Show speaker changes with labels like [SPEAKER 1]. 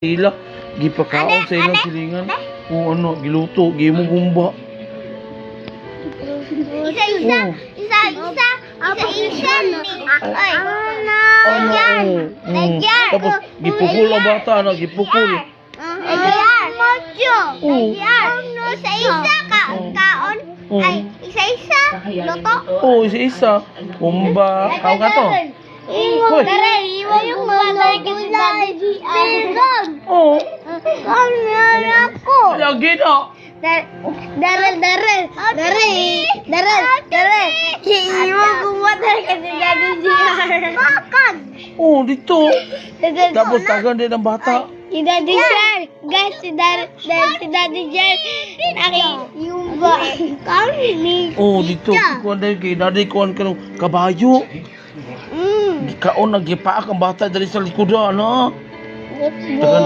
[SPEAKER 1] Sila gipakaon sa ilang silingan. O ano, giluto, gimong gumba.
[SPEAKER 2] Isa-isa.
[SPEAKER 1] Oh.
[SPEAKER 2] Isa-isa. Isa-isa. Ay.
[SPEAKER 1] Ano,
[SPEAKER 2] Nagyar.
[SPEAKER 1] Tapos gipukul ang bata, ano, gipukul.
[SPEAKER 2] Nagyar. Mojo.
[SPEAKER 1] Oh.
[SPEAKER 2] Nagyar. Isa-isa kaon.
[SPEAKER 1] Oh.
[SPEAKER 2] Ay, isa-isa. Luto.
[SPEAKER 1] Oh, isa-isa. Gumba, kaon ka to. Hoy.
[SPEAKER 2] Tara, iwan yung mga gulay. Meron.
[SPEAKER 1] Oh,
[SPEAKER 2] Meron ako.
[SPEAKER 1] lagi na.
[SPEAKER 2] Daral. Iwan ko water kasi Daddy JR. Bakit?
[SPEAKER 1] Oh, dito. Tapos tagan din ang bata.
[SPEAKER 2] Si Daddy JR. Guys, si Daddy JR. Yung ba? Kami ni.
[SPEAKER 1] Oh, dito. Kuan dahil kay daddy kuan ka ng kabayo. Kaon, nagipaak ang bata dali sa likodan, no? Tagan